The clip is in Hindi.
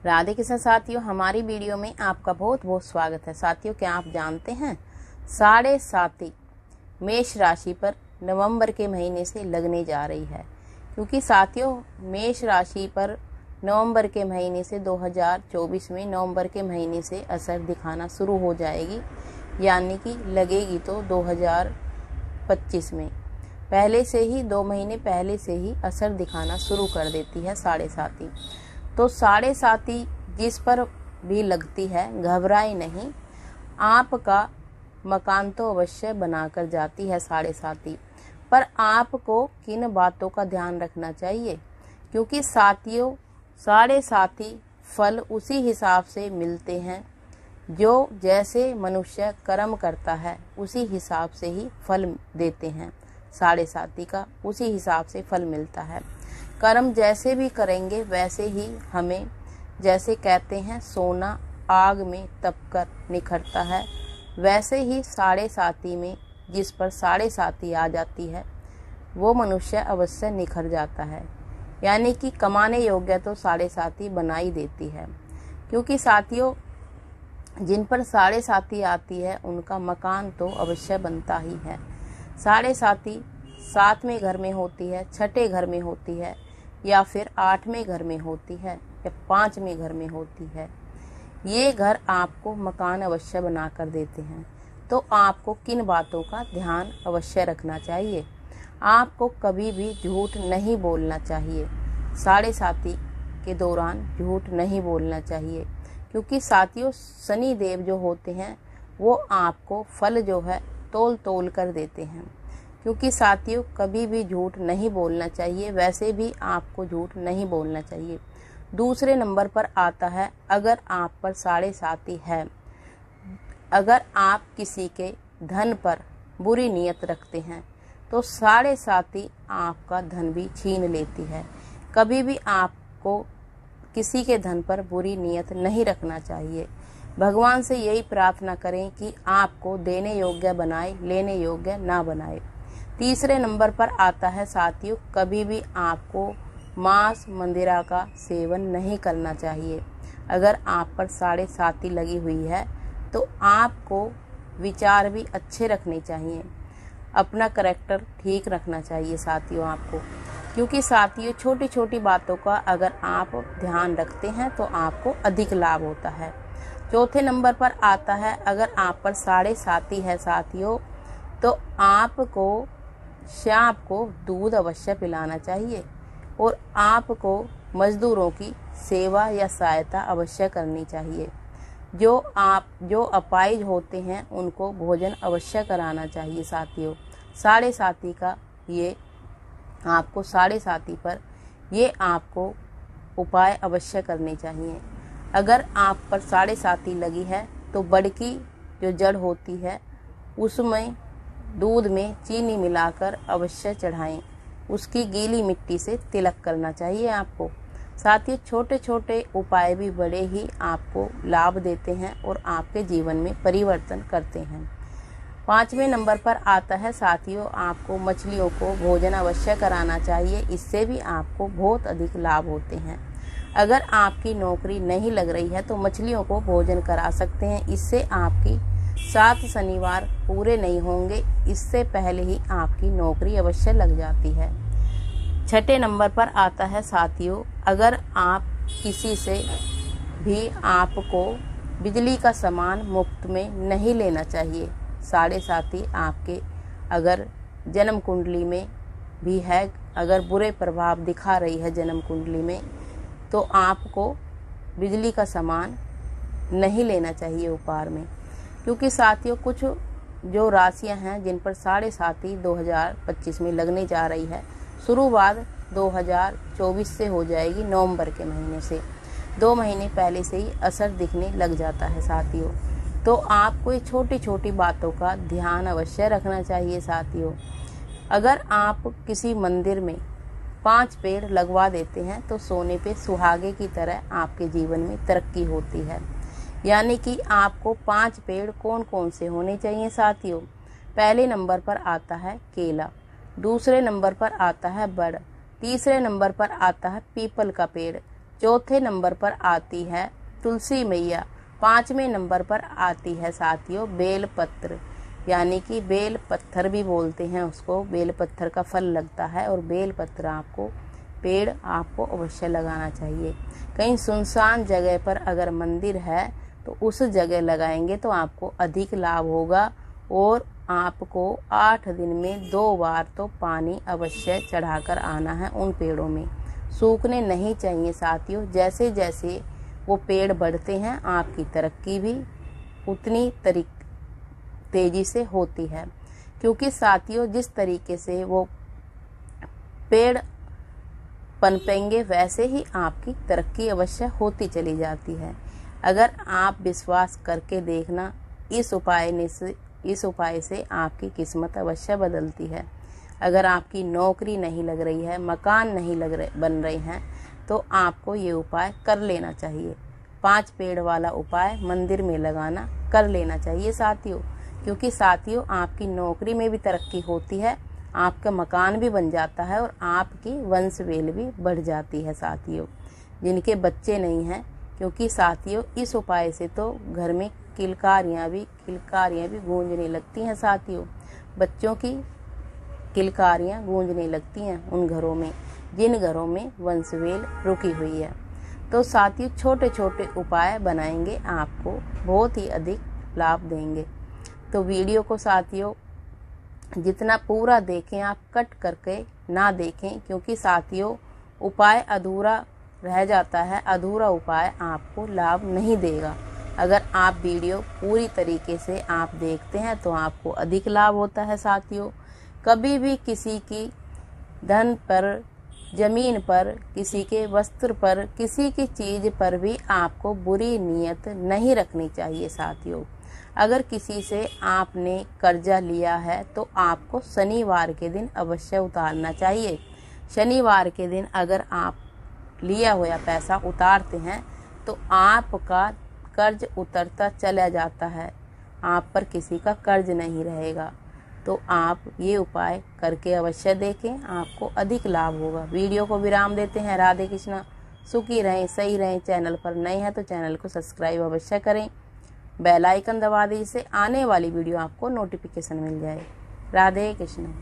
राधे कृष्ण साथियों, हमारी वीडियो में आपका बहुत बहुत स्वागत है। साथियों, क्या आप जानते हैं 7.5 मेष राशि पर नवंबर के महीने से लगने जा रही है। क्योंकि साथियों, मेष राशि पर नवंबर के महीने से 2024 में नवंबर के महीने से असर दिखाना शुरू हो जाएगी, यानी कि लगेगी तो 2025 में पहले से ही 2 महीने पहले से ही असर दिखाना शुरू कर देती है 7.5। तो 7.5 जिस पर भी लगती है, घबराए नहीं, आपका मकान तो अवश्य बनाकर जाती है 7.5। पर आपको किन बातों का ध्यान रखना चाहिए, क्योंकि साथियों 7.5 फल उसी हिसाब से मिलते हैं। जो जैसे मनुष्य कर्म करता है उसी हिसाब से ही फल देते हैं। 7.5 का उसी हिसाब से फल मिलता है। कर्म जैसे भी करेंगे वैसे ही हमें, जैसे कहते हैं सोना आग में तपकर निखरता है, वैसे ही 7.5 में जिस पर 7.5 आ जाती है वो मनुष्य अवश्य निखर जाता है। यानी कि कमाने योग्य तो 7.5 बना ही देती है। क्योंकि साथियों, जिन पर 7.5 आती है उनका मकान तो अवश्य बनता ही है। 7.5 7वें घर में होती है, 6ठे घर में होती है, या फिर 8वें घर में होती है, या 5वें घर में होती है। ये घर आपको मकान अवश्य बना कर देते हैं। तो आपको किन बातों का ध्यान अवश्य रखना चाहिए? आपको कभी भी झूठ नहीं बोलना चाहिए। 7.5 के दौरान झूठ नहीं बोलना चाहिए। क्योंकि साथियों, शनि देव जो होते हैं वो आपको फल जो है तोल तोल कर देते हैं। क्योंकि साथियों, कभी भी झूठ नहीं बोलना चाहिए। वैसे भी आपको झूठ नहीं बोलना चाहिए। दूसरे नंबर पर आता है, अगर आप पर 7.5 है, अगर आप किसी के धन पर बुरी नीयत रखते हैं तो 7.5 आपका धन भी छीन लेती है। कभी भी आपको किसी के धन पर बुरी नीयत नहीं रखना चाहिए। भगवान से यही प्रार्थना करें कि आपको देने योग्य बनाए, लेने योग्य ना बनाए। तीसरे नंबर पर आता है साथियों, कभी भी आपको मांस मंदिरा का सेवन नहीं करना चाहिए। अगर आप पर 7.5 लगी हुई है तो आपको विचार भी अच्छे रखने चाहिए, अपना करैक्टर ठीक रखना चाहिए साथियों आपको। क्योंकि साथियों, छोटी छोटी बातों का अगर आप ध्यान रखते हैं तो आपको अधिक लाभ होता है। चौथे नंबर पर आता है, अगर आप पर 7.5 है साथियों, तो आपको शाम को दूध अवश्य पिलाना चाहिए और आपको मजदूरों की सेवा या सहायता अवश्य करनी चाहिए। जो अपाहिज होते हैं उनको भोजन अवश्य कराना चाहिए साथियों। 7.5 का ये आपको 7.5 पर ये आपको उपाय अवश्य करने चाहिए। अगर आप पर 7.5 लगी है तो बड़ की जो जड़ होती है उसमें दूध में चीनी मिलाकर अवश्य चढ़ाएं। उसकी गीली मिट्टी से तिलक करना चाहिए आपको। साथियों, छोटे छोटे उपाय भी बड़े ही आपको लाभ देते हैं और आपके जीवन में परिवर्तन करते हैं। 5वें नंबर पर आता है साथियों, आपको मछलियों को भोजन अवश्य कराना चाहिए। इससे भी आपको बहुत अधिक लाभ होते हैं। अगर आपकी नौकरी नहीं लग रही है तो मछलियों को भोजन करा सकते हैं। इससे आपकी 7 शनिवार पूरे नहीं होंगे, इससे पहले ही आपकी नौकरी अवश्य लग जाती है। 6ठे नंबर पर आता है साथियों, अगर आप किसी से भी आपको बिजली का सामान मुफ्त में नहीं लेना चाहिए। 7.5 आपके अगर जन्म कुंडली में भी है, अगर बुरे प्रभाव दिखा रही है जन्म कुंडली में, तो आपको बिजली का सामान नहीं लेना चाहिए उपहार में। क्योंकि साथियों, कुछ जो राशियां हैं जिन पर 7.5 2025 में लगने जा रही है, शुरुआत 2024 से हो जाएगी। नवंबर के महीने से 2 महीने पहले से ही असर दिखने लग जाता है साथियों। तो आपको ये छोटी छोटी बातों का ध्यान अवश्य रखना चाहिए साथियों। अगर आप किसी मंदिर में 5 पेड़ लगवा देते हैं तो सोने पे सुहागे की तरह आपके जीवन में तरक्की होती है। यानी कि आपको 5 पेड़ कौन कौन से होने चाहिए साथियों? पहले नंबर पर आता है केला, दूसरे नंबर पर आता है बड़, तीसरे नंबर पर आता है पीपल का पेड़, चौथे नंबर पर आती है तुलसी मैया। 5वें नंबर पर आती है साथियों बेलपत्र, यानी कि बेल पत्थर भी बोलते हैं उसको। बेल पत्थर का फल लगता है और बेल पत्र पेड़ आपको अवश्य लगाना चाहिए। कहीं सुनसान जगह पर अगर मंदिर है तो उस जगह लगाएंगे तो आपको अधिक लाभ होगा। और आपको 8 दिन में 2 बार तो पानी अवश्य चढ़ाकर आना है उन पेड़ों में। सूखने नहीं चाहिए साथियों। जैसे जैसे वो पेड़ बढ़ते हैं आपकी तरक्की भी उतनी तेजी से होती है, क्योंकि साथियों जिस तरीके से वो पेड़ पनपेंगे वैसे ही आपकी तरक्की अवश्य होती चली जाती है। अगर आप विश्वास करके देखना, इस उपाय से आपकी किस्मत अवश्य बदलती है। अगर आपकी नौकरी नहीं लग रही है, मकान नहीं बन रहे हैं, तो आपको ये उपाय कर लेना चाहिए। 5 पेड़ वाला उपाय मंदिर में लगाना कर लेना चाहिए साथियों, क्योंकि साथियों आपकी नौकरी में भी तरक्की होती है, आपका मकान भी बन जाता है और आपकी वंशवेल भी बढ़ जाती है साथियों। जिनके बच्चे नहीं हैं, क्योंकि साथियों इस उपाय से तो घर में किलकारियाँ भी गूंजने लगती हैं साथियों। बच्चों की किलकारियाँ गूंजने लगती हैं उन घरों में जिन घरों में वंशवेल रुकी हुई है। तो साथियों छोटे छोटे उपाय बनाएंगे आपको बहुत ही अधिक लाभ देंगे। तो वीडियो को साथियों जितना पूरा देखें, आप कट करके ना देखें, क्योंकि साथियों उपाय अधूरा रह जाता है। अधूरा उपाय आपको लाभ नहीं देगा। अगर आप वीडियो पूरी तरीके से आप देखते हैं तो आपको अधिक लाभ होता है साथियों। कभी भी किसी की धन पर, जमीन पर, किसी के वस्त्र पर, किसी की चीज पर भी आपको बुरी नीयत नहीं रखनी चाहिए साथियों। अगर किसी से आपने कर्जा लिया है तो आपको शनिवार के दिन अवश्य उतारना चाहिए। शनिवार के दिन अगर आप लिया हुआ पैसा उतारते हैं तो आपका कर्ज उतरता चला जाता है, आप पर किसी का कर्ज नहीं रहेगा। तो आप ये उपाय करके अवश्य देखें, आपको अधिक लाभ होगा। वीडियो को विराम देते हैं। राधे कृष्णा। सुखी रहें, सही रहें। चैनल पर नए हैं तो चैनल को सब्सक्राइब अवश्य करें, बेल आइकन दबा दें जिससे आने वाली वीडियो आपको नोटिफिकेशन मिल जाए। राधे कृष्णा।